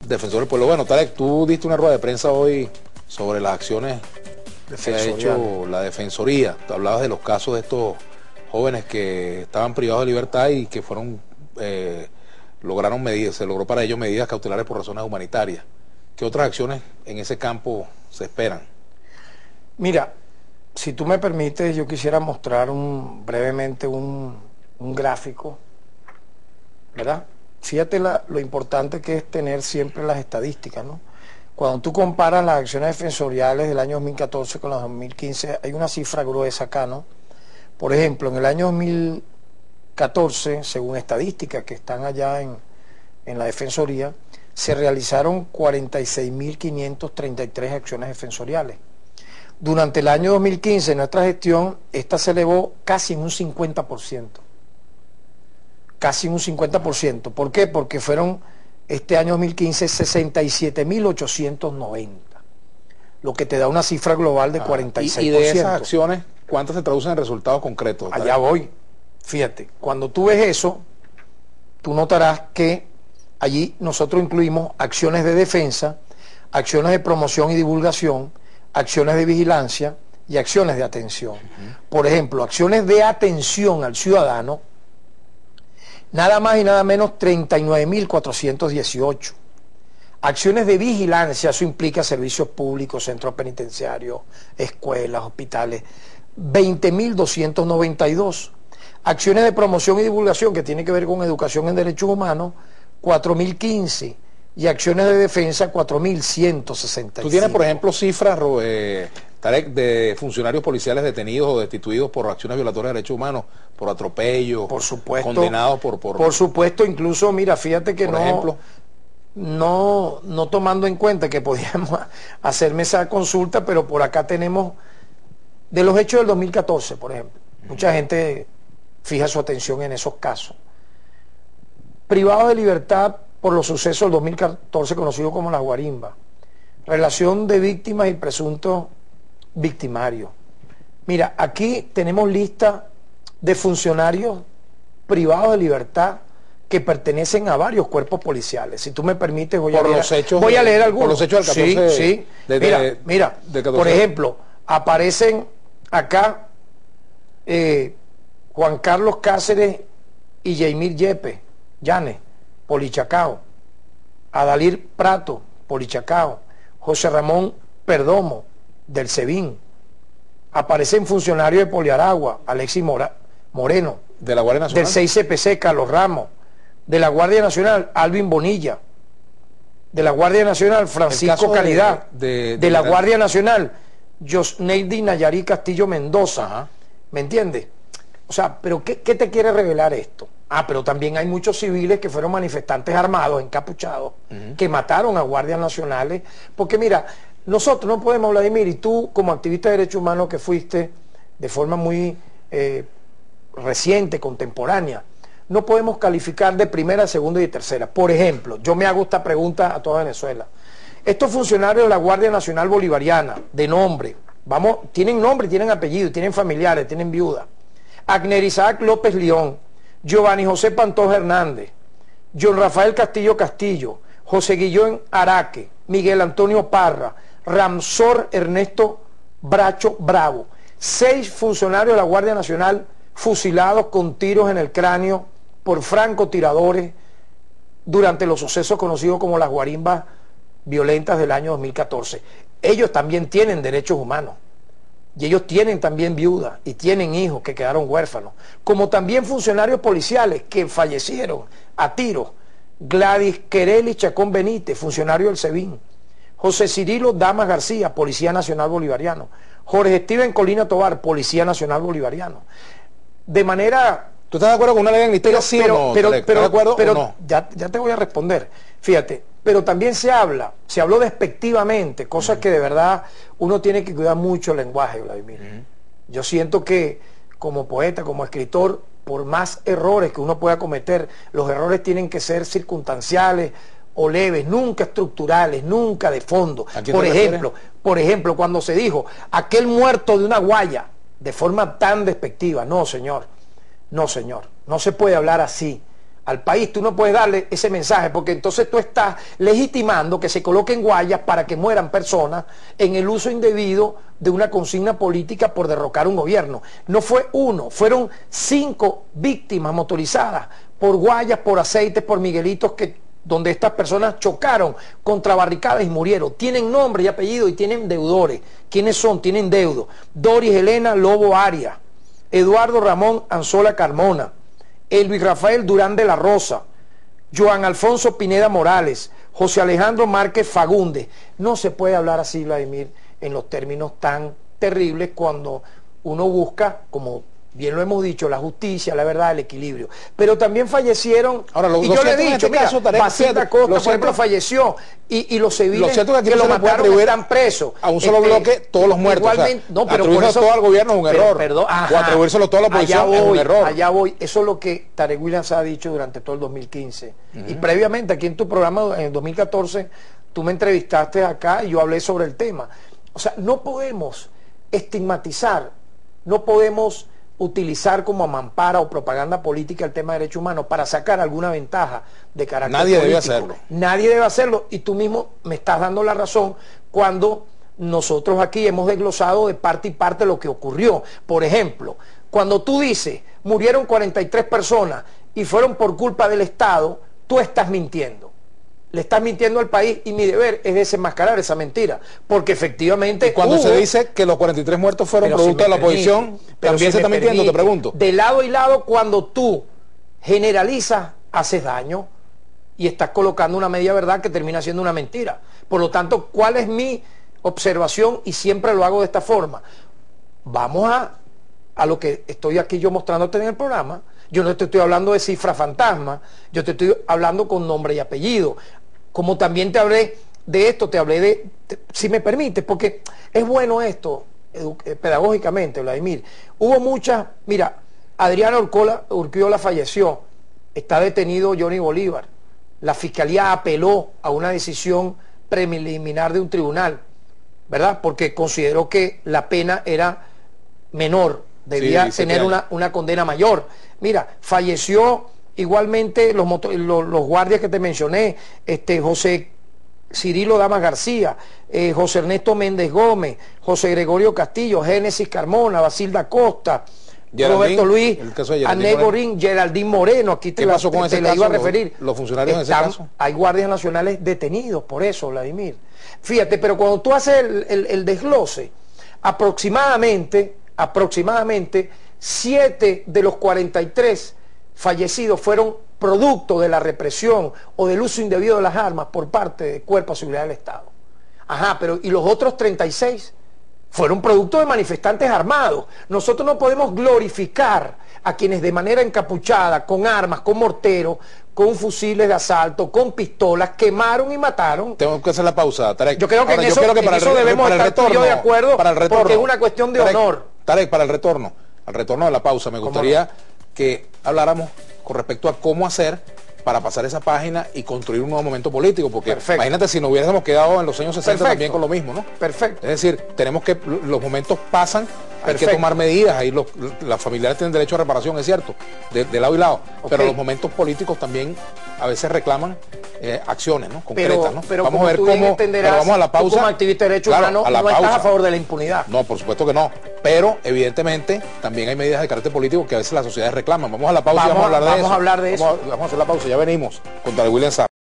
Defensor del pueblo. Bueno, Tarek, tú diste una rueda de prensa hoy sobre las acciones que ha hecho la Defensoría. Tú hablabas de los casos de estos jóvenes que estaban privados de libertad y que fueron, lograron medidas, se logró para ellos medidas cautelares por razones humanitarias. ¿Qué otras acciones en ese campo se esperan? Mira, si tú me permites, yo quisiera mostrar brevemente un gráfico, ¿verdad? Fíjate lo importante que es tener siempre las estadísticas, ¿no? Cuando tú comparas las acciones defensoriales del año 2014 con las 2015, hay una cifra gruesa acá, ¿no? Por ejemplo, en el año 2014, según estadísticas que están allá en la Defensoría, se realizaron 46.533 acciones defensoriales. Durante el año 2015, en nuestra gestión, esta se elevó casi en un 50%. Casi un 50%. ¿Por qué? Porque fueron, este año 2015, 67.890. Lo que te da una cifra global de 46%. Y de esas acciones, ¿cuántas se traducen en resultados concretos? Allá voy. Fíjate, cuando tú ves eso, tú notarás que allí nosotros incluimos acciones de defensa, acciones de promoción y divulgación, acciones de vigilancia y acciones de atención. Por ejemplo, acciones de atención al ciudadano, nada más y nada menos 39.418. Acciones de vigilancia, eso implica servicios públicos, centros penitenciarios, escuelas, hospitales, 20.292. Acciones de promoción y divulgación, que tiene que ver con educación en derechos humanos, 4.015. Y acciones de defensa, 4.165. ¿Tú tienes, por ejemplo, cifras, Tarek, de funcionarios policiales detenidos o destituidos por acciones violatorias de derechos humanos, por atropello, por supuesto, condenados por supuesto, incluso, mira, fíjate que no tomando en cuenta que podíamos hacerme esa consulta, pero por acá tenemos, de los hechos del 2014, por ejemplo, mucha gente fija su atención en esos casos. Privados de libertad por los sucesos del 2014 conocidos como las guarimbas, relación de víctimas y presuntos victimarios. Mira, aquí tenemos lista de funcionarios privados de libertad que pertenecen a varios cuerpos policiales. Si tú me permites, voy a leer algunos. Por los hechos del 14. Sí. Mira, por ejemplo, aparecen acá Juan Carlos Cáceres y Yeimir Llanes, Polichacao, Adalir Prato, Polichacao, José Ramón Perdomo, del SEBIN. Aparecen funcionarios de Poliaragua, Alexis Moreno, de la Guardia Nacional, del 6CPC, Carlos Ramos, de la Guardia Nacional, Alvin Bonilla, de la Guardia Nacional, Francisco Caridad, de la Guardia Nacional, Josneidi Nayarí Castillo Mendoza. Ajá. ¿Me entiendes? O sea, pero ¿qué te quiere revelar esto? Pero también hay muchos civiles que fueron manifestantes armados, encapuchados, que mataron a guardias nacionales, porque mira, nosotros no podemos, Vladimir, y tú como activista de derechos humanos que fuiste de forma muy reciente, contemporánea, no podemos calificar de primera, segunda y tercera. Por ejemplo, yo me hago esta pregunta a toda Venezuela. Estos funcionarios de la Guardia Nacional Bolivariana, de nombre, tienen nombre, tienen apellido, tienen familiares, tienen viuda. Agner Isaac López León, Giovanni José Pantoja Hernández, John Rafael Castillo, José Guillón Araque, Miguel Antonio Parra, Ramsor Ernesto Bracho Bravo. 6 funcionarios de la Guardia Nacional fusilados con tiros en el cráneo por francotiradores durante los sucesos conocidos como las guarimbas violentas del año 2014. Ellos también tienen derechos humanos. Y ellos tienen también viudas y tienen hijos que quedaron huérfanos. Como también funcionarios policiales que fallecieron a tiros. Gladys Quereli Chacón Benítez, funcionario del SEBIN. José Cirilo Damas García, Policía Nacional Bolivariano. Jorge Steven Colina Tobar, Policía Nacional Bolivariano. De manera... ¿Tú estás de acuerdo con una ley de amnistía, sí o no? ¿Estás de acuerdo o no? Ya te voy a responder. Fíjate, pero también se habló despectivamente, cosas que de verdad uno tiene que cuidar mucho el lenguaje, Vladimir. Yo siento que como poeta, como escritor, por más errores que uno pueda cometer, los errores tienen que ser circunstanciales o leves, nunca estructurales, nunca de fondo. Por ejemplo, cuando se dijo aquel muerto de una guaya de forma tan despectiva, no señor, no se puede hablar así al país, tú no puedes darle ese mensaje, porque entonces tú estás legitimando que se coloquen guayas para que mueran personas en el uso indebido de una consigna política por derrocar un gobierno. No fue uno, fueron 5 víctimas motorizadas por guayas, por aceites, por miguelitos, donde estas personas chocaron contra barricadas y murieron. Tienen nombre y apellido y tienen deudores. ¿Quiénes son? Tienen deudos. Doris Elena Lobo Arias, Eduardo Ramón Anzola Carmona, Elvis Rafael Durán de la Rosa, Joan Alfonso Pineda Morales, José Alejandro Márquez Fagundes. No se puede hablar así, Vladimir, en los términos tan terribles cuando uno busca, como bien lo hemos dicho, la justicia, la verdad, el equilibrio. Pero también fallecieron, ahora, y yo le he dicho, mira, Basilda Costa, por ejemplo, falleció, y los civiles que lo mataron están presos. A un solo bloque, todos los muertos. Igualmente, o sea, no, pero por eso todo al gobierno es un error. O atribuírselo todo a la oposición es un error. Allá voy. Eso es lo que Tarek Williams ha dicho durante todo el 2015. Y previamente, aquí en tu programa, en el 2014, tú me entrevistaste acá y yo hablé sobre el tema. O sea, no podemos estigmatizar, no podemos utilizar como mampara o propaganda política el tema de derechos humanos para sacar alguna ventaja de carácter político. Nadie debe hacerlo. Nadie debe hacerlo, y tú mismo me estás dando la razón cuando nosotros aquí hemos desglosado de parte y parte lo que ocurrió. Por ejemplo, cuando tú dices murieron 43 personas y fueron por culpa del Estado, tú estás mintiendo. Le estás mintiendo al país, y mi deber es desenmascarar esa mentira, porque efectivamente... Y cuando se dice que los 43 muertos fueron producto de la oposición, también se está mintiendo, te pregunto. De lado y lado, cuando tú generalizas, haces daño y estás colocando una media verdad que termina siendo una mentira. Por lo tanto, ¿cuál es mi observación? Y siempre lo hago de esta forma. Vamos a lo que estoy aquí yo mostrándote en el programa. Yo no te estoy hablando de cifra fantasma, yo te estoy hablando con nombre y apellido. Como también te hablé de esto, te hablé si me permites, porque es bueno esto, pedagógicamente, Vladimir. Hubo muchas, mira, Adriana Urquiola falleció, está detenido Johnny Bolívar. La Fiscalía apeló a una decisión preliminar de un tribunal, ¿verdad? Porque consideró que la pena era menor, debía tener una condena mayor. Mira, falleció igualmente los guardias que te mencioné, José Cirilo Damas García, José Ernesto Méndez Gómez, José Gregorio Castillo, Génesis Carmona, Basilda Costa, Roberto Luis, Ané Gorín, Geraldín Moreno. Aquí te la iba a referir. Los funcionarios en ese caso. Hay guardias nacionales detenidos por eso, Vladimir. Fíjate, pero cuando tú haces el desglose, aproximadamente 7 de los 43 fallecidos fueron producto de la represión o del uso indebido de las armas por parte del Cuerpo de Seguridad del Estado. Ajá, pero ¿y los otros 36? Fueron producto de manifestantes armados. Nosotros no podemos glorificar a quienes de manera encapuchada, con armas, con morteros, con fusiles de asalto, con pistolas, quemaron y mataron. Tengo que hacer la pausa, Tarek. Yo creo que en eso debemos estar tú y yo de acuerdo, porque es una cuestión de honor. Tarek, para el retorno de la pausa, me gustaría que habláramos con respecto a cómo hacer para pasar esa página y construir un nuevo momento político, porque imagínate si nos hubiésemos quedado en los años 60 también con lo mismo, ¿no? Perfecto. Es decir, tenemos que, los momentos pasan, hay que tomar medidas, ahí las familiares tienen derecho a reparación, es cierto, de lado y lado, pero los momentos políticos también a veces reclaman acciones, ¿no? Concretas, ¿no? Pero vamos a ver cómo, pero vamos a la pausa. Tú como activista de derechos humanos no estás a favor de la impunidad. No, por supuesto que no, pero evidentemente también hay medidas de carácter político que a veces las sociedades reclaman. Vamos a la pausa y vamos a hablar de eso. Vamos a hablar de eso. Vamos a hacer la pausa, ya venimos con Tarek Williams.